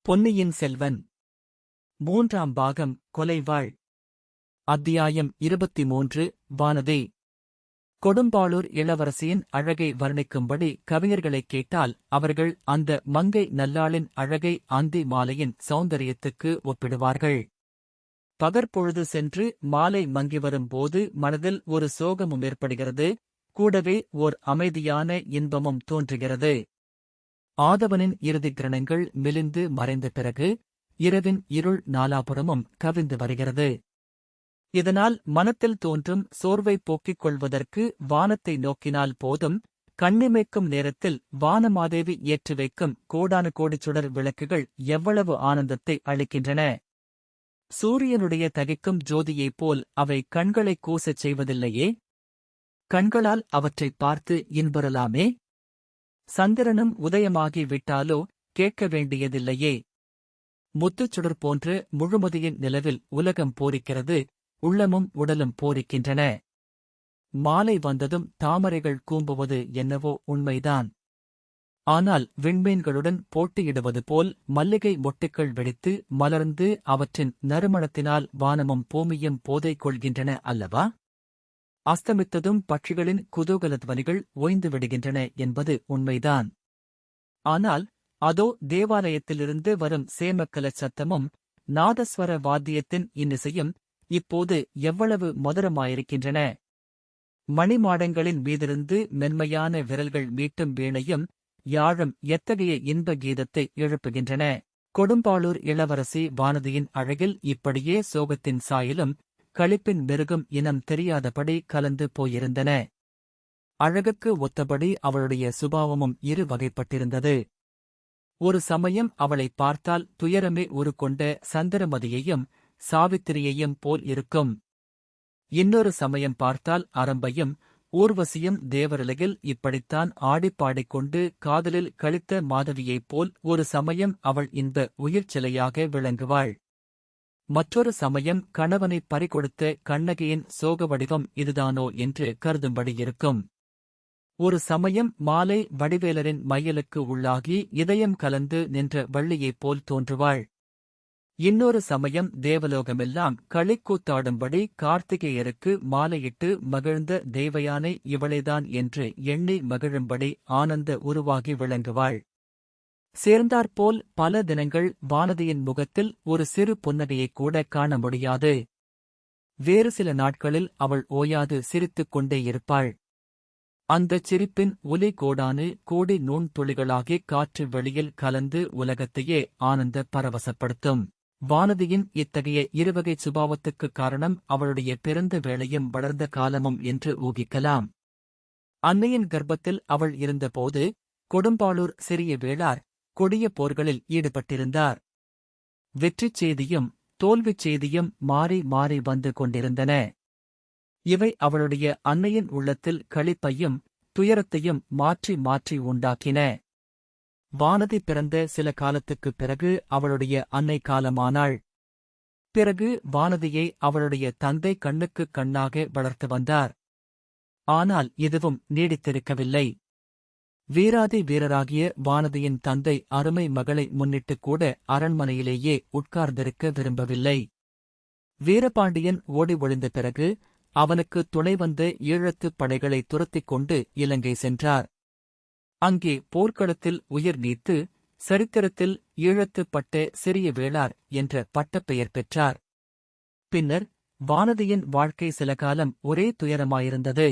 பொன்னியின் செல்வன் மூன்றாம் பாகம் கொலைவாள். அத்தியாயம் 23. வானதி. கொடும்பாளூர் இளவரசியின் அழகை வர்ணிக்கும்படி கவிஞர்களைக் கேட்டால் அவர்கள் அந்த மங்கை நல்லாளின் அழகை அந்தி மாலையின் சௌந்தரியத்துக்கு ஒப்பிடுவார்கள். பகற்பொழுது சென்று மாலை மங்கிவரும் போது மனதில் ஒரு சோகமும் ஏற்படுகிறது, கூடவே ஓர் அமைதியான இன்பமும் தோன்றுகிறது. ஆதவனின் இறுதிக் கிரணங்கள் மெலிந்து மறைந்த பிறகு இரவின் இருள் நாலாபுறமும் கவிந்து வருகிறது. இதனால் மனத்தில் தோன்றும் சோர்வை போக்கிக் கொள்வதற்கு வானத்தை நோக்கினால் போதும். கண்ணிமைக்கும் நேரத்தில் வானமாதேவி ஏற்றி வைக்கும் கோடானு கோடி சுடர் விளக்குகள் எவ்வளவு ஆனந்தத்தை அளிக்கின்றன! சூரியனுடைய தகிக்கும் ஜோதியைப் போல் அவை கண்களைக் கூசச் செய்வதில்லையே? கண்களால் அவற்றைப் பார்த்து இன்புறலாமே? சந்திரனும் உதயமாகி விட்டாலோ கேட்க வேண்டியதில்லையே? முத்துச்சுடர் போன்ற முழுமதியின் நிலவில் உலகம் போரிக்கிறது, உள்ளமும் உடலும் போரிக்கின்றன. மாலை வந்ததும் தாமரைகள் கூம்புவது என்னவோ உண்மைதான். ஆனால் விண்மீன்களுடன் போட்டியிடுவது போல் மல்லிகை மொட்டுக்கள் வெடித்து மலர்ந்து அவற்றின் நறுமணத்தினால் வானமும் பூமியும் போதை கொள்கின்றன அல்லவா? அஸ்தமித்ததும் பட்சிகளின் குதூகலத்வனிகள் ஓய்ந்து விடுகின்றன என்பது உண்மைதான். ஆனால் அதோ தேவாலயத்திலிருந்து வரும் சேமக்கலச் சத்தமும் நாதஸ்வர வாத்தியத்தின் இன்னிசையும் இப்போது எவ்வளவு மதுரமாயிருக்கின்றன! மணிமாடங்களின் மீதிருந்து மென்மையான விரல்கள் மீட்டும் வீணையும் யாழும் எத்தகைய இன்ப கீதத்தை எழுப்புகின்றன! கொடும்பாளூர் இளவரசி வானதியின் அழகில் இப்படியே சோகத்தின் சாயலும் களிப்பின் மெருகும் இனம் தெரியாதபடி கலந்து போயிருந்தன. அழகுக்கு ஒத்தபடி அவளுடைய சுபாவமும் இரு வகைப்பட்டிருந்தது. ஒரு சமயம் அவளைப் பார்த்தால் துயரமே உருக்கொண்ட சந்திரமதியையும் சாவித்திரியையும் போல் இருக்கும். இன்னொரு சமயம் பார்த்தால் அரம்பையும் ஊர்வசியும் தேவருலகில் இப்படித்தான் ஆடிப்பாடிக்கொண்டு காதலில் களித்த மாதவியைப் போல் ஒரு சமயம் அவள் இன்ப உயிர்ச்சிலையாக விளங்குவாள். மற்றொரு சமயம் கணவனைப் பறிகொடுத்த கண்ணகியின் சோக வடிவம் இதுதானோ என்று கருதும்படி இருக்கும். ஒரு சமயம் மாலை வடிவேலரின் மையலுக்கு உள்ளாகி இதயம் கலந்து நின்ற வள்ளியைப் போல் தோன்றுவாள். இன்னொரு சமயம் தேவலோகமெல்லாம் களிக்கூத்தாடும்படி கார்த்திகேயருக்கு மாலையிட்டு மகிழ்ந்த தேவயானை இவளேதான் என்று எண்ணி மகிழும்படி ஆனந்த உருவாகி விளங்குவாள். சேர்ந்தாற்போல் பல தினங்கள் வானதியின் முகத்தில் ஒரு சிறு புன்னகையைக் கூட காண முடியாது. வேறு சில நாட்களில் அவள் ஓயாது சிரித்துக் கொண்டே இருப்பாள். அந்தச் சிரிப்பின் ஒலி கோடானு கோடி நுண்துளிகளாகிக் காற்று வெளியில் கலந்து உலகத்தையே ஆனந்த பரவசப்படுத்தும். வானதியின் இத்தகைய இருவகைச் சுபாவத்துக்குக் காரணம் அவளுடைய பிறந்த வேளையும் வளர்ந்த காலமும் என்று ஊகிக்கலாம். அன்னையின் கர்ப்பத்தில் அவள் இருந்தபோது கொடும்பாளூர் சிறிய வேளார் கொடிய போர்களில் ஈடுபட்டிருந்தார். வெற்றிச் செய்தியும் தோல்விச் செய்தியும் மாறி மாறி வந்து கொண்டிருந்தன. இவை அவளுடைய அன்னையின் உள்ளத்தில் களிப்பையும் துயரத்தையும் மாற்றி மாற்றி உண்டாக்கின. வானதி பிறந்த சில காலத்துக்குப் பிறகு அவளுடைய அன்னை காலமானாள். பிறகு வானதியை அவளுடைய தந்தை கண்ணுக்குக் கண்ணாக வளர்த்து வந்தார். ஆனால் இதுவும் நீடித்திருக்கவில்லை. வீராதி வீரராகிய வானதியின் தந்தை அருமை மகளை முன்னிட்டுக் கூட அரண்மனையிலேயே உட்கார்ந்திருக்க விரும்பவில்லை. வீரபாண்டியன் ஓடி ஒளிந்த பிறகு அவனுக்கு துணை வந்த ஈழத்துப் படைகளை துரத்திக் கொண்டு இலங்கை சென்றார். அங்கே போர்க்களத்தில் உயிர் நீத்து சரித்திரத்தில் ஈழத்துப் பட்ட சிறிய வேளார் என்ற பட்டப்பெயர் பெற்றார். பின்னர் வானதியின் வாழ்க்கை சில காலம் ஒரே துயரமாயிருந்தது.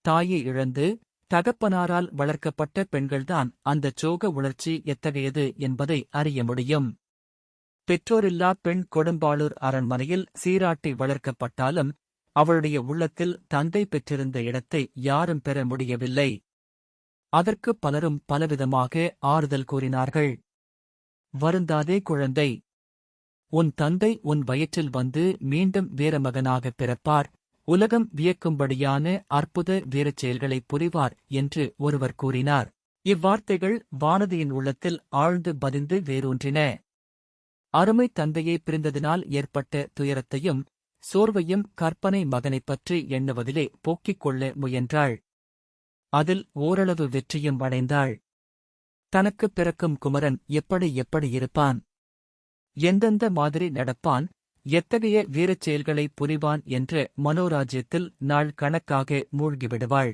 தாயை இழந்து தகப்பனாரால் வளர்க்கப்பட்ட பெண்கள்தான் அந்தச் சோக உணர்ச்சி எத்தகையது என்பதை அறிய முடியும். பெற்றோரில்லா பெண் கொடும்பாளூர் அரண்மனையில் சீராட்டி வளர்க்கப்பட்டாலும் அவளுடைய உள்ளத்தில் தந்தை பெற்றிருந்த இடத்தை யாரும் பெற முடியவில்லை. அதற்கு பலரும் பலவிதமாக ஆறுதல் கூறினார்கள். வருந்தாதே குழந்தை, உன் தந்தை உன் வயிற்றில் வந்து மீண்டும் வீரமகனாகப் பிறப்பார், உலகம் வியக்கும்படியான அற்புத வீரச் செயல்களைப் புரிவார் என்று ஒருவர் கூறினார். இவ்வார்த்தைகள் வானதியின் உள்ளத்தில் ஆழ்ந்து பதிந்து வேரூன்றின. அருமை தந்தையை பிரிந்ததினால் ஏற்பட்ட துயரத்தையும் சோர்வையும் கற்பனை மகனைப் பற்றி எண்ணுவதிலே போக்கிக் கொள்ள முயன்றாள். அதில் ஓரளவு வெற்றியும் அடைந்தாள். தனக்குப் பிறக்கும் குமரன் எப்படி இருப்பான், எந்தெந்த மாதிரி நடப்பான், எத்தகைய வீரச் செயல்களை புரிவான் என்ற மனோராஜ்யத்தில் நாள் கணக்காக மூழ்கிவிடுவாள்.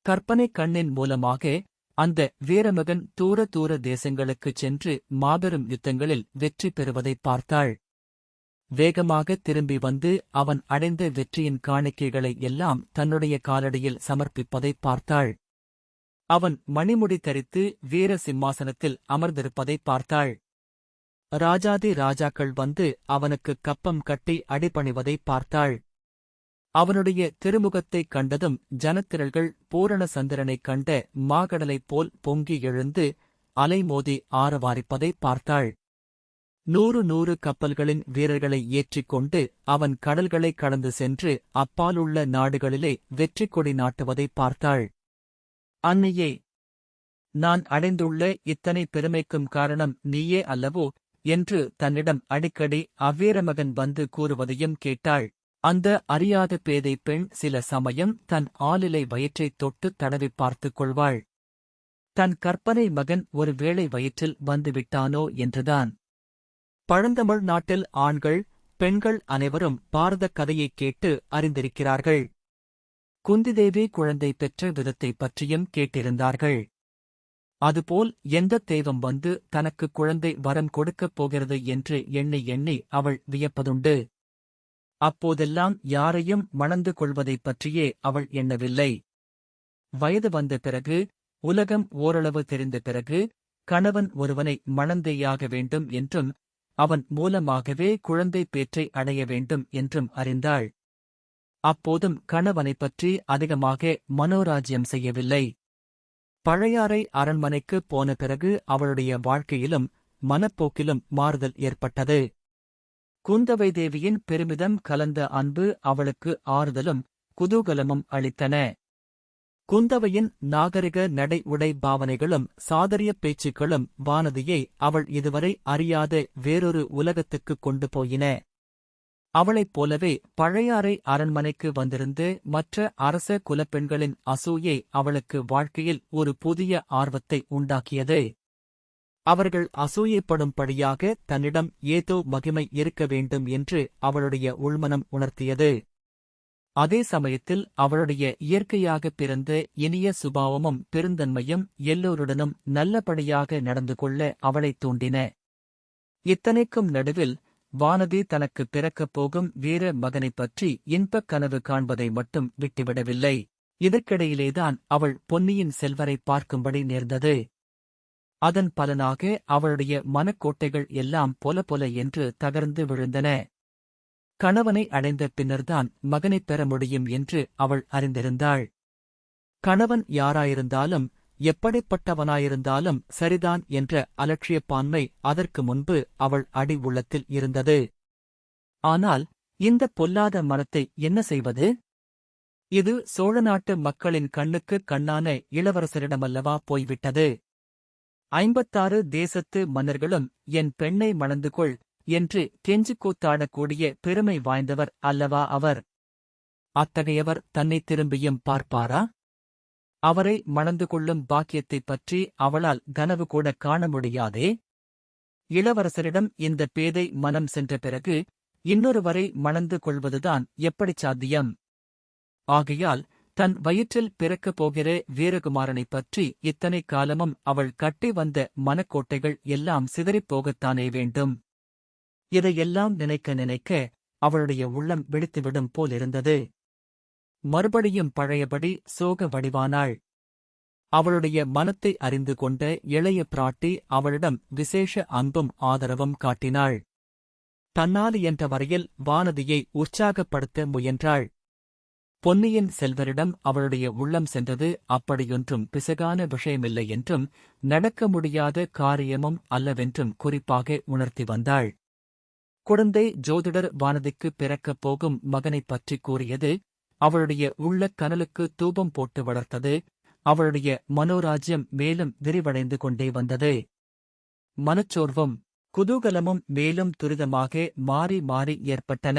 கற்பனை கண்ணின் மூலமாக அந்த வீரமகன் தூர தூர தேசங்களுக்குச் சென்று மாபெரும் யுத்தங்களில் வெற்றி பெறுவதைப் பார்த்தாள். வேகமாக திரும்பி வந்து அவன் அடைந்த வெற்றியின் காணிக்கைகளை எல்லாம் தன்னுடைய காலடியில் சமர்ப்பிப்பதைப் பார்த்தாள். அவன் மணிமுடி தரித்து வீர சிம்மாசனத்தில் அமர்ந்திருப்பதைப் பார்த்தாள். ராஜாதி ராஜாக்கள் வந்து அவனுக்குக் கப்பம் கட்டி அடிபணிவதைப் பார்த்தாள். அவனுடைய திருமுகத்தைக் கண்டதும் ஜனத்திரள்கள் பூரண சந்திரனைக் கண்ட மாகடலைப் போல் பொங்கி எழுந்து அலைமோதி ஆரவாரிப்பதைப் பார்த்தாள். 100 கப்பல்களின் வீரர்களை ஏற்றிக் கொண்டு அவன் கடல்களை கடந்து சென்று அப்பாலுள்ள நாடுகளிலே வெற்றிக் கொடி நாட்டுவதைப் பார்த்தாள். அன்னியே, நான் அடைந்துள்ள இத்தனை பெருமைக்கும் காரணம் நீயே அல்லவோ என்று தன்னிடம் அடிக்கடி அவ்வீரமகன் வந்து கூறுவதையும் கேட்டாள். அந்த அறியாத பேதை பெண் சில சமயம் தன் ஆலிலை வயிற்றைத் தொட்டு தடவிப் பார்த்துக் கொள்வாள். தன் கற்பனை மகன் ஒரு வேளை வயிற்றில் வந்துவிட்டானோ என்றுதான். பழந்தமிழ் நாட்டில் ஆண்கள் பெண்கள் அனைவரும் பாரதக் கதையைக் கேட்டு அறிந்திருக்கிறார்கள். குந்திதேவி குழந்தை பெற்ற விதத்தைப் பற்றியும் கேட்டிருந்தார்கள். அதுபோல் எந்தத் தெய்வம் வந்து தனக்கு குழந்தை வரம் கொடுக்கப் போகிறது என்று எண்ணி எண்ணி அவள் வியப்பதுண்டு. அப்போதெல்லாம் யாரையும் மணந்து கொள்வதைப் பற்றியே அவள் எண்ணவில்லை. வயது வந்த பிறகு, உலகம் ஓரளவு தெரிந்த பிறகு, கணவன் ஒருவனை மணந்தேயாக வேண்டும் என்றும் அவன் மூலமாகவே குழந்தை பேற்றை அடைய வேண்டும் என்றும் அறிந்தாள். அப்போதும் கணவனைப் பற்றி அதிகமாக மனோராஜ்யம் செய்யவில்லை. பழையாறை அரண்மனைக்குப் போன பிறகு அவளுடைய வாழ்க்கையிலும் மனப்போக்கிலும் மாறுதல் ஏற்பட்டது. குந்தவை தேவியின் பெருமிதம் கலந்த அன்பு அவளுக்கு ஆறுதலும் குதூகலமும் அளித்தன. குந்தவையின் நாகரிக நடை உடை பாவனைகளும் சாதரியப் பேச்சுக்களும் வானதியை அவள் இதுவரை அறியாத வேறொரு உலகத்துக்குக் கொண்டு போயின. அவளைப் போலவே பழையாறை அரண்மனைக்கு வந்திருந்து மற்ற அரச குலப்பெண்களின் அசூயை அவளுக்கு வாழ்க்கையில் ஒரு புதிய ஆர்வத்தை உண்டாக்கியது. அவர்கள் அசூயைப்படும்படியாக தன்னிடம் ஏதோ மகிமை இருக்க வேண்டும் என்று அவளுடைய உள்மனம் உணர்த்தியது. அதே சமயத்தில் அவளுடைய இயற்கையாகப் பிறந்த இனிய சுபாவமும் பெருந்தன்மையும் எல்லோருடனும் நல்லபடியாக நடந்து கொள்ள அவளைத் தூண்டின. இத்தனைக்கும் நடுவில் வானதி தனக்குப் பிறக்கப் போகும் வீர மகனைப் பற்றி இன்பக் கனவு காண்பதை மட்டும் விட்டுவிடவில்லை. இதற்கிடையிலேதான் அவள் பொன்னியின் செல்வரைப் பார்க்கும்படி நேர்ந்தது. அதன் பலனாக அவளுடைய மனக்கோட்டைகள் எல்லாம் பொல பொல என்று தகர்ந்து விழுந்தன. கணவனை அடைந்த பின்னர்தான் மகனைப் பெற முடியும் என்று அவள் அறிந்திருந்தாள். கணவன் யாராயிருந்தாலும் எப்படிப்பட்டவனாயிருந்தாலும் சரிதான் என்ற அலட்சியப்பான்மை அதற்கு முன்பு அவள் அடி உள்ளத்தில் இருந்தது. ஆனால் இந்தப் பொல்லாத மனத்தை என்ன செய்வது? இது சோழ நாட்டு மக்களின் கண்ணுக்குக் கண்ணான இளவரசரிடமல்லவா போய்விட்டது. 56 தேசத்து மன்னர்களும் என் பெண்ணை மணந்து கொள் என்று கெஞ்சிக் கூத்தாடக்கூடிய பெருமை வாய்ந்தவர் அல்லவா அவர். அத்தகையவர் தன்னை திரும்பியும் பார்ப்பாரா? அவரை மணந்து கொள்ளும் பாக்கியத்தைப் பற்றி அவளால் கனவு கூட காண முடியாதே. இளவரசரிடம் இந்த பேதை மனம் சென்ற பிறகு இன்னொருவரை மணந்து கொள்வதுதான் எப்படிச் சாத்தியம்? ஆகையால் தன் வயிற்றில் பிறக்கப் போகிற வீரகுமாரனைப் பற்றி இத்தனை காலமும் அவள் கட்டி வந்த மனக்கோட்டைகள் எல்லாம் சிதறிப்போகத்தானே வேண்டும். இதையெல்லாம் நினைக்க நினைக்க அவளுடைய உள்ளம் வெடித்துவிடும் போலிருந்தது. மறுபடியும் பழையபடி சோக வடிவானாள். அவளுடைய மனத்தை அறிந்து கொண்ட இளைய பிராட்டி அவளிடம் விசேஷ அன்பும் ஆதரவும் காட்டினாள். தன்னால் என்ற வரையில் வானதியை உற்சாகப்படுத்த முயன்றாள். பொன்னியின் செல்வரிடம் அவளுடைய உள்ளம் சென்றது அப்படியொன்றும் பிசகான விஷயமில்லை என்றும் நடக்க முடியாத காரியமும் அல்லவென்றும் குறிப்பாக உணர்த்தி வந்தாள். குழந்தை ஜோதிடர் வானதிக்குப் பிறக்கப் போகும் மகனைப் பற்றி கூறியது அவளுடைய உள்ளக் கனலுக்கு தூபம் போட்டு வளர்த்தது. அவளுடைய மனோராஜ்யம் மேலும் விரிவடைந்து கொண்டே வந்தது. மனச்சோர்வும் குதூகலமும் மேலும் துரிதமாக மாறி மாறி ஏற்பட்டன.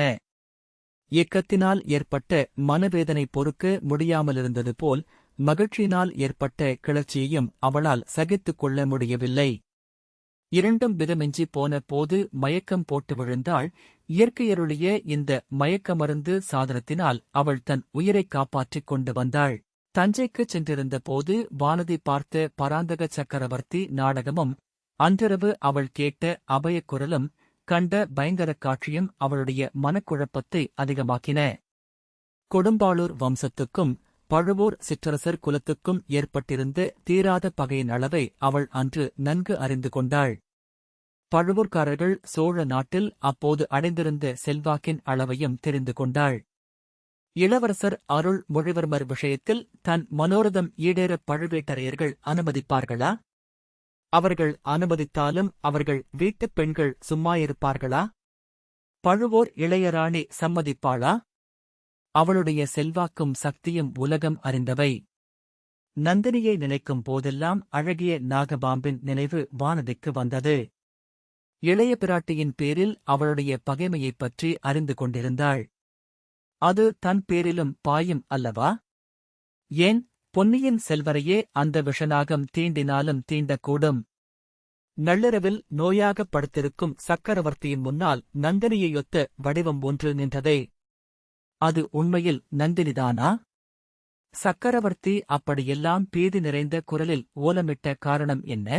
இயக்கத்தினால் ஏற்பட்ட மனவேதனை பொறுக்க முடியாமலிருந்தது போல் மகிழ்ச்சியினால் ஏற்பட்ட கிளர்ச்சியையும் அவளால் சகித்துக் கொள்ள முடியவில்லை. இரண்டும் விதமின்றி போன போது மயக்கம் போட்டு விழுந்தாள். இயற்கையருளிய இந்த மயக்க மருந்து சாதனத்தினால் அவள் தன் உயிரைக் காப்பாற்றிக் கொண்டு வந்தாள். தஞ்சைக்குச் சென்றிருந்த போது வானதி பார்த்த பராந்தக சக்கரவர்த்தி நாடகமும், அன்றிரவு அவள் கேட்ட அபயக் குரலும், கண்ட பயங்கரக் காட்சியும் அவளுடைய மனக்குழப்பத்தை அதிகமாக்கின. கொடும்பாளூர் வம்சத்துக்கும் பழுவூர் சிற்றரசர் குலத்துக்கும் ஏற்பட்டிருந்த தீராத பகையின் அளவை அவள் அன்று நன்கு அறிந்து கொண்டாள். பழுவூர்க்காரர்கள் சோழ நாட்டில் அப்போது அடைந்திருந்த செல்வாக்கின் அளவையும் தெரிந்து கொண்டாள். இளவரசர் அருள் மொழிவர்மர் விஷயத்தில் தன் மனோரதம் ஈடேற பழுவேட்டரையர்கள் அனுமதிப்பார்களா? அவர்கள் அனுமதித்தாலும் அவர்கள் வீட்டுப் பெண்கள் சும்மாயிருப்பார்களா? பழுவூர் இளையராணி சம்மதிப்பாளா? அவளுடைய செல்வாக்கும் சக்தியும் உலகம் அறிந்தவை. நந்தினியை நினைக்கும் போதெல்லாம் அழகிய நாகபாம்பின் நினைவு வானதிக்கு வந்தது. இளைய பிராட்டியின் பேரில் அவளுடைய பகைமையைப் பற்றி அறிந்து கொண்டிருந்தாள். அது தன் பேரிலும் பாயும் அல்லவா? ஏன், பொன்னியின் செல்வரையே அந்த விஷநாகம் தீண்டினாலும் தீண்டக்கூடும். நள்ளிரவில் நோயாகப் படுத்திருக்கும் சக்கரவர்த்தியின் முன்னால் நந்தினியையொத்த வடிவம் ஒன்று நின்றதே, அது உண்மையில் நந்தினிதானா? சக்கரவர்த்தி அப்படியெல்லாம் பீதி நிறைந்த குரலில் ஓலமிட்ட காரணம் என்ன?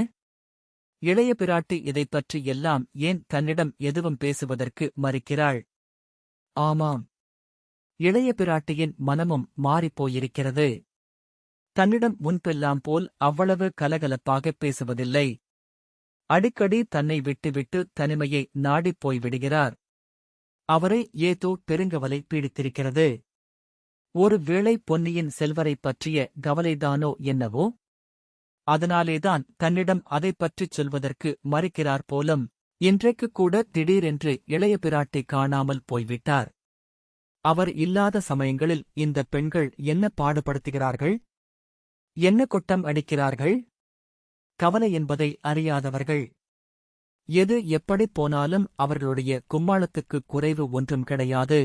இளைய பிராட்டி இதைப் பற்றி எல்லாம் ஏன் தன்னிடம் எதுவும் பேசுவதற்கு மறுக்கிறாள்? ஆமாம், இளைய பிராட்டியின் மனமும் மாறிப்போயிருக்கிறது. தன்னிடம் முன்பெல்லாம் போல் அவ்வளவு கலகலப்பாகப் பேசுவதில்லை. அடிக்கடி தன்னை விட்டுவிட்டு தனிமையை நாடிப் போய்விடுகிறார். அவரை ஏதோ பெருங்கவலை பீடித்திருக்கிறது. ஒரு வேளை பொன்னியின் செல்வரைப் பற்றிய கவலைதானோ என்னவோ? அதனாலேதான் தன்னிடம் அதைப் பற்றிச் சொல்வதற்கு மறுக்கிறார் போலும். இன்றைக்குக் கூட திடீரென்று இளைய பிராட்டி காணாமல் போய்விட்டார். அவர் இல்லாத சமயங்களில் இந்த பெண்கள் என்ன பாடுபடுத்துகிறார்கள்? என்ன கொட்டம் அடிக்கிறார்கள்? கவலை என்பதை அறியாதவர்கள். எது எப்படிப் போனாலும் அவர்களுடைய கும்மாளத்துக்குக் குறைவு ஒன்றும் கிடையாது.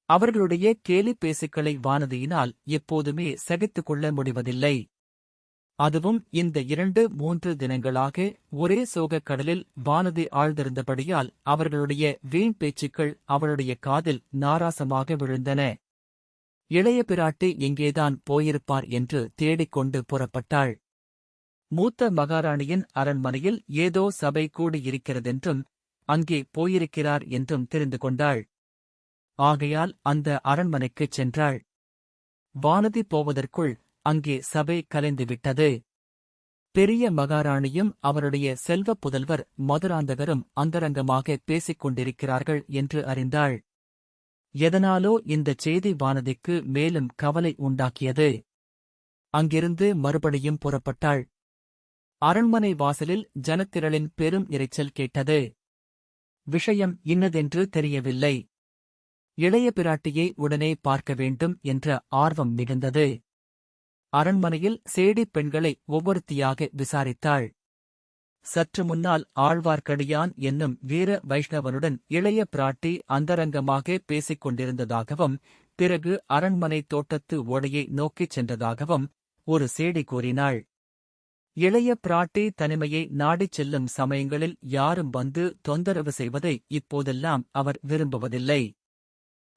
அவர்களுடைய கேலிப் பேசுக்களை வானதியினால் எப்போதுமே சகித்துக் கொள்ள முடிவதில்லை. அதுவும் இந்த 2-3 தினங்களாக ஒரே சோகக் கடலில் வானதி ஆழ்ந்திருந்தபடியால் அவர்களுடைய வீண் பேச்சுக்கள் அவளுடைய காதில் நாராசமாக விழுந்தன. இளைய பிராட்டி எங்கேதான் போயிருப்பார் என்று தேடிக்கொண்டு புறப்பட்டாள். மூத்த மகாராணியின் அரண்மனையில் ஏதோ சபை கூடியிருக்கிறதென்றும் அங்கே போயிருக்கிறார் என்றும் தெரிந்து கொண்டாள். ஆகையால் அந்த அரண்மனைக்குச் சென்றாள். வானதி போவதற்குள் அங்கே சபை கலைந்துவிட்டது. பெரிய மகாராணியும் அவருடைய செல்வப் புதல்வர் மதுராந்தகரும் அந்தரங்கமாக பேசிக் கொண்டிருக்கிறார்கள் என்று அறிந்தாள். எதனாலோ இந்தச் செய்தி வானதிக்கு மேலும் கவலை உண்டாக்கியது. அங்கிருந்து மறுபடியும் புறப்பட்டாள். அரண்மனை வாசலில் ஜனத்திரளின் பெரும் இரைச்சல் கேட்டது. விஷயம் இன்னதென்று தெரியவில்லை. இளைய பிராட்டியை உடனே பார்க்க வேண்டும் என்ற ஆர்வம் மிகுந்தது. அரண்மனையில் சேடிப் பெண்களை ஒவ்வொருத்தியாக விசாரித்தாள். சற்று முன்னால் ஆழ்வார்க்கடியான் என்னும் வீர வைஷ்ணவனுடன் இளைய பிராட்டி அந்தரங்கமாக பேசிக் கொண்டிருந்ததாகவும், பிறகு அரண்மனை தோட்டத்து ஓடையை நோக்கிச் சென்றதாகவும் ஒரு சேடி கூறினாள். இளைய பிராட்டி தனிமையை நாடிச் செல்லும் சமயங்களில் யாரும் வந்து தொந்தரவு செய்வதை இப்போதெல்லாம் அவர் விரும்புவதில்லை.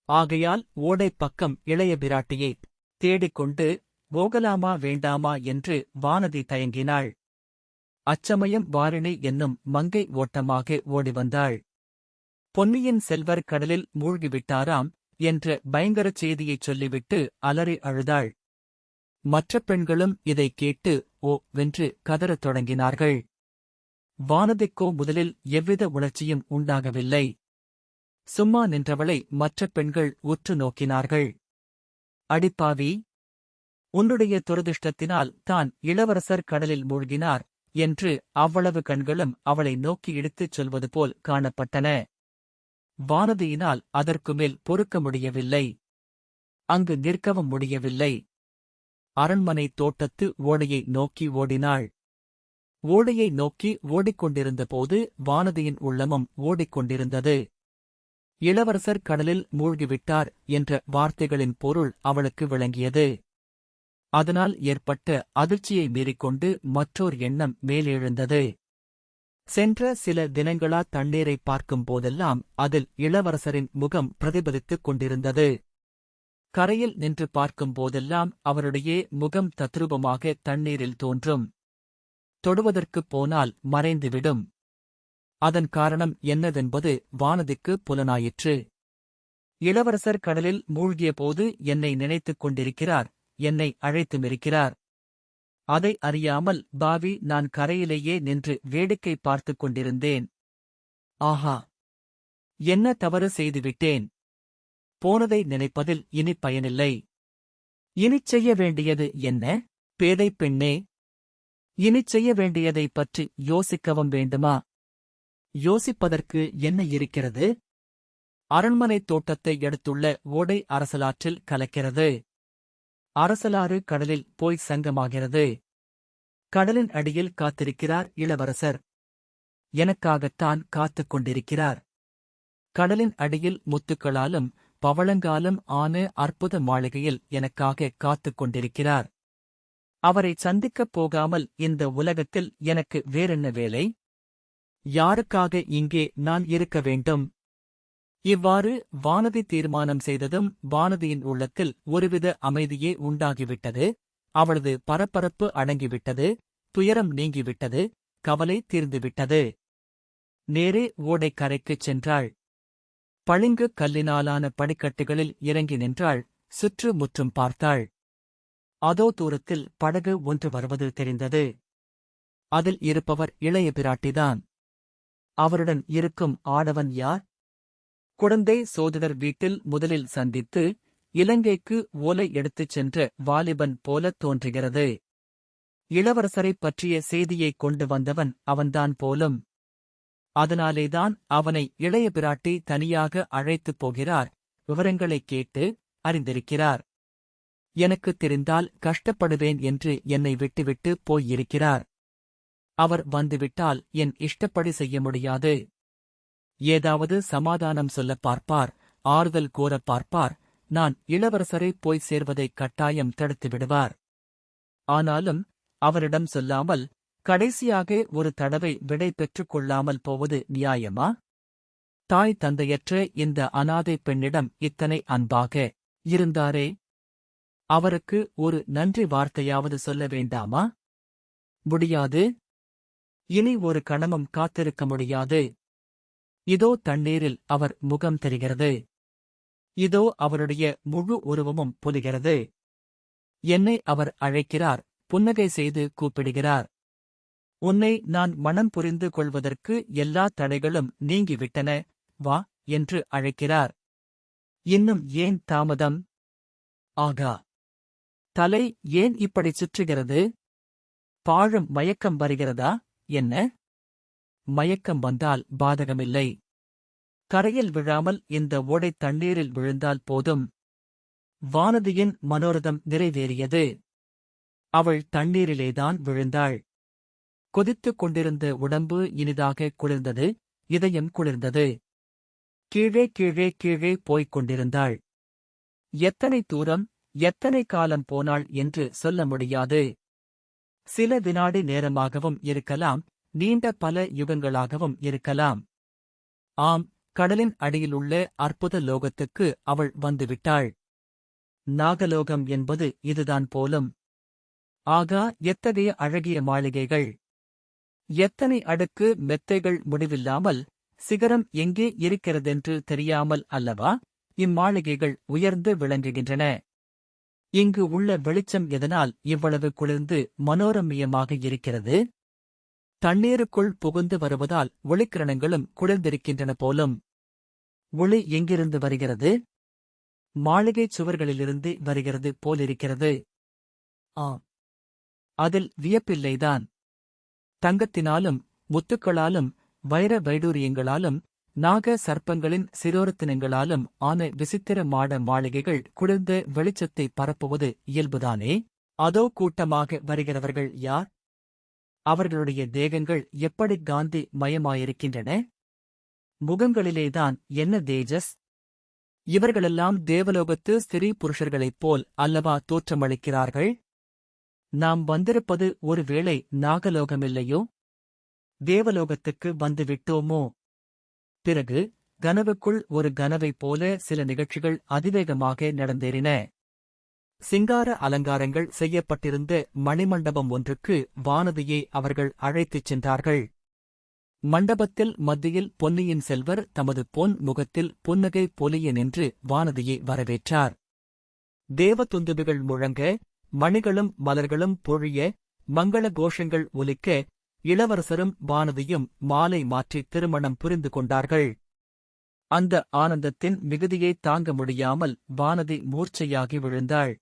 ஆகையால் ஓடைப் பக்கம் இளைய பிராட்டியைத் தேடிக்கொண்டு போகலாமா வேண்டாமா என்று வானதி தயங்கினாள். அச்சமயம் வாரிணி என்னும் மங்கை ஓட்டமாக ஓடிவந்தாள். பொன்னியின் செல்வர் கடலில் மூழ்கிவிட்டாராம் என்ற பயங்கரச் செய்தியைச் சொல்லிவிட்டு அலறி அழுதாள். மற்ற பெண்களும் இதைக் கேட்டு ஓ வென்று கதறத் தொடங்கினார்கள். வானதிக்கோ முதலில் எவ்வித உணர்ச்சியும் உண்டாகவில்லை. சும்மா நின்றவளை மற்ற பெண்கள் உற்று நோக்கினார்கள். அடிப்பாவி, உன்னுடைய துரதிர்ஷ்டத்தினால் தான் இளவரசர் கடலில் மூழ்கினார் என்று அவ்வளவு கண்களும் அவளை நோக்கி இழுத்துச் சொல்வது போல் காணப்பட்டன. வானதியினால் அதற்குமேல் பொறுக்க முடியவில்லை. அங்கு நிற்கவும் முடியவில்லை. அரண்மனை தோட்டத்து ஓடையை நோக்கி ஓடினாள். ஓடையை நோக்கி ஓடிக்கொண்டிருந்தபோது வானதியின் உள்ளமும் ஓடிக்கொண்டிருந்தது. இளவரசர் கடலில் மூழ்கிவிட்டார் என்ற வார்த்தைகளின் பொருள் அவளுக்கு விளங்கியது. அதனால் ஏற்பட்ட அதிர்ச்சியை மீறிக்கொண்டு மற்றோர் எண்ணம் மேலெழுந்தது. சென்ற சில தினங்களா தண்ணீரை பார்க்கும் போதெல்லாம் அதில் இளவரசரின் முகம் பிரதிபலித்துக் கொண்டிருந்தது. கரையில் நின்று பார்க்கும் போதெல்லாம் அவருடைய முகம் தத்ரூபமாக தண்ணீரில் தோன்றும். தொடுவதற்குப் போனால் மறைந்துவிடும். அதன் காரணம் என்னவென்பது வானதிக்கு புலனாயிற்று. இளவரசர் கடலில் மூழ்கியபோது என்னை நினைத்துக் கொண்டிருக்கிறார், என்னை அழைத்துமிருக்கிறார். அதை அறியாமல் பாவி நான் கரையிலேயே நின்று வேடிக்கை பார்த்துக் கொண்டிருந்தேன். ஆஹா, என்ன தவறு செய்துவிட்டேன். போனதை நினைப்பதில் இனி பயனில்லை. இனிச் செய்ய வேண்டியது என்ன? பேதைப் பெண்ணே, இனிச் செய்ய வேண்டியதைப் பற்றி யோசிக்கவும் வேண்டுமா? யோசிப்பதற்கு என்ன இருக்கிறது? அரண்மனைத் தோட்டத்தை அடுத்துள்ள ஓடை அரசலாற்றில் கலக்கிறது. அரசலாறு கடலில் போய் சங்கமாகிறது. கடலின் அடியில் காத்திருக்கிறார் இளவரசர். எனக்காகத்தான் காத்துக் கொண்டிருக்கிறார். கடலின் அடியில் முத்துக்களாலும் பவளங்காலும் ஆன அற்புத மாளிகையில் எனக்காக காத்துக் கொண்டிருக்கிறார். அவரை சந்திக்கப் போகாமல் இந்த உலகத்தில் எனக்கு வேறென்ன வேலை? யாருக்காக இங்கே நான் இருக்க வேண்டும்? இவ்வாறு வானதி தீர்மானம் செய்ததும் வானதியின் உள்ளத்தில் ஒருவித அமைதியே உண்டாகிவிட்டது. அவளது பரபரப்பு அடங்கிவிட்டது, துயரம் நீங்கிவிட்டது, கவலை தீர்ந்துவிட்டது. நேரே ஓடைக்கரைக்குச் சென்றாள். பளிங்கு கல்லினாலான படிக்கட்டுகளில் இறங்கி நின்றாள். சுற்று முற்றும் பார்த்தாள். அதோ தூரத்தில் படகு ஒன்று வருவது தெரிந்தது. அதில் இருப்பவர் இளைய பிராட்டிதான். அவருடன் இருக்கும் ஆடவன் யார்? குடந்தை சோதிடர் வீட்டில் முதலில் சந்தித்து இலங்கைக்கு ஓலை எடுத்துச் சென்ற வாலிபன் போலத் தோன்றுகிறது. இளவரசரைப் பற்றிய செய்தியைக் கொண்டு வந்தவன் அவன்தான் போலும். அதனாலேதான் அவனை இளைய பிராட்டி தனியாக அழைத்துப் போகிறார். விவரங்களைக் கேட்டு அறிந்திருக்கிறார். எனக்குத் தெரிந்தால் கஷ்டப்படுவேன் என்று என்னை விட்டுவிட்டு போயிருக்கிறார். அவர் வந்துவிட்டால் என் இஷ்டப்படி செய்ய முடியாது. ஏதாவது சமாதானம் சொல்லப் பார்ப்பார், ஆறுதல் கூறப் பார்ப்பார். நான் இளவரசரை போய் சேர்வதைக் கட்டாயம் தடுத்து விடுவார். ஆனாலும் அவரிடம் சொல்லாமல் கடைசியாக ஒரு தடவை விடை பெற்றுக் கொள்ளாமல் போவது நியாயமா? தாய் தந்தையற்ற இந்த அனாதை பெண்ணிடம் இத்தனை அன்பாக இருந்தாரே, அவருக்கு ஒரு நன்றி வார்த்தையாவது சொல்ல வேண்டாமா? முடியாது. இனி ஒரு கணமும் காத்திருக்க முடியாது. இதோ தண்ணீரில் அவர் முகம் தெரிகிறது. இதோ அவருடைய முழு உருவமும் பொலிகிறது. என்னை அவர் அழைக்கிறார், புன்னகை செய்து கூப்பிடுகிறார். உன்னை நான் மனம் புரிந்து கொள்வதற்கு எல்லா தடைகளும் நீங்கிவிட்டன, வா என்று அழைக்கிறார். இன்னும் ஏன் தாமதம்? ஆகா, தலை ஏன் இப்படி சுற்றுகிறது? பாழும் மயக்கம் வருகிறதா என்ன? மயக்கம் வந்தால் பாதகமில்லை. கரையில் விழாமல் இந்த ஓடைத் தண்ணீரில் விழுந்தால் போதும். வானதியின் மனோரதம் நிறைவேறியது. அவள் தண்ணீரிலேதான் விழுந்தாள். கொதித்துக் கொண்டிருந்த உடம்பு இனிதாக குளிர்ந்தது, இதயம் குளிர்ந்தது. கீழே கீழே கீழே போய்க் கொண்டிருந்தாள். எத்தனை தூரம், எத்தனை காலம் போனாள் என்று சொல்ல முடியாது. சில வினாடி நேரமாகவும் இருக்கலாம், நீண்ட பல யுகங்களாகவும் இருக்கலாம். ஆம், கடலின் அடியிலுள்ள அற்புத லோகத்துக்கு அவள் வந்துவிட்டாள். நாகலோகம் என்பது இதுதான் போலும். ஆகா, எத்தகைய அழகிய மாளிகைகள்! எத்தனை அடுக்கு மெத்தைகள்! முடிவில்லாமல் சிகரம் எங்கே இருக்கிறதென்று தெரியாமல் அல்லவா இம்மாளிகைகள் உயர்ந்து விளங்குகின்றன. இங்கு உள்ள வெளிச்சம் எதனால் இவ்வளவு குளிர்ந்து மனோரமியமாக இருக்கிறது? தண்ணீருக்குள் புகுந்து வருவதால் ஒளிக்கிரணங்களும் குளிர்ந்திருக்கின்றன போலும். ஒளி எங்கிருந்து வருகிறது? மாளிகைச் சுவர்களிலிருந்து வருகிறது போலிருக்கிறது. ஆம், அதில் வியப்பில்லைதான். தங்கத்தினாலும் முத்துக்களாலும் வைர வைடூரியங்களாலும் நாக சர்ப்பங்களின் சிரோரத்தினங்களாலும் ஆன விசித்திர மாட மாளிகைகள் குளிர்ந்த வெளிச்சத்தை பரப்புவது இயல்புதானே. அதோ கூட்டமாக வருகிறவர்கள் யார்? அவர்களுடைய தேகங்கள் எப்படி காந்தி மயமாயிருக்கின்றன! முகங்களிலேதான் என்ன தேஜஸ்! இவர்களெல்லாம் தேவலோகத்து ஸ்திரீ புருஷர்களைப் போல் அல்லவா தோற்றமளிக்கிறார்கள்? நாம் வந்திருப்பது ஒருவேளை நாகலோகமில்லையோ? தேவலோகத்துக்கு வந்து விட்டோமோ? பிறகு கனவுக்குள் ஒரு கனவைப் போல சில நிகழ்ச்சிகள் அதிவேகமாக நடந்தேறின. சிங்கார அலங்காரங்கள் செய்யப்பட்டிருந்த மணிமண்டபம் ஒன்றுக்கு வானதியை அவர்கள் அழைத்துச் சென்றார்கள். மண்டபத்தில் மத்தியில் பொன்னியின் செல்வர் தமது பொன் முகத்தில் புன்னகை பொலிய நின்று வானதியை வரவேற்றார். தேவதுந்துபிகள் முழங்க, மணிகளும் மலர்களும் பொழிய, மங்கள கோஷங்கள் ஒலிக்க, இளவரசரும் வானதியும் மாலை மாற்றி திருமணம் புரிந்து கொண்டார்கள். அந்த ஆனந்தத்தின் மிகுதியைத் தாங்க முடியாமல் வானதி மூர்ச்சையாகி விழுந்தாள்.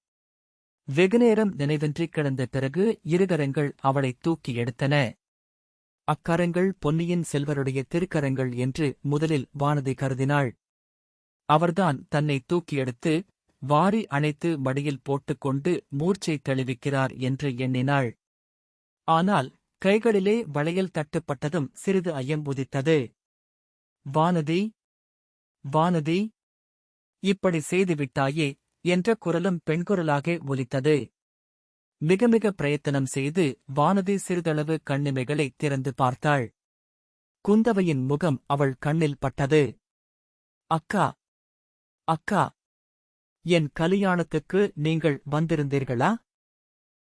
வெகுநேரம் நினைவின்றி கிடந்த பிறகு இருகரங்கள் அவளைத் தூக்கி எடுத்தன. அக்கரங்கள் பொன்னியின் செல்வருடைய திருக்கரங்கள் என்று முதலில் வானதி கருதினாள். அவர்தான் தன்னை தூக்கி எடுத்து வாரி அணைத்து மடியில் போட்டுக்கொண்டு மூர்ச்சை தெளிவிக்கிறார் என்று எண்ணினாள். ஆனால் கைகளிலே வளையல் தட்டுப்பட்டதும் சிறிது ஐயம் உதித்தது. வானதி, வானதி, இப்படி செய்துவிட்டாயே என்ற குரலும் பெண்குரலாக ஒலித்தது. மிக மிக பிரயத்தனம் செய்து வானதி சிறிதளவு கண்ணிமைகளை திறந்து பார்த்தாள். குந்தவையின் முகம் அவள் கண்ணில் பட்டது. அக்கா, அக்கா, என் கலியாணத்துக்கு நீங்கள் வந்திருந்தீர்களா?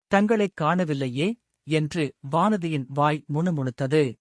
தங்களைக் காணவில்லையே என்று வானதியின் வாய் முணுமுணுத்தது.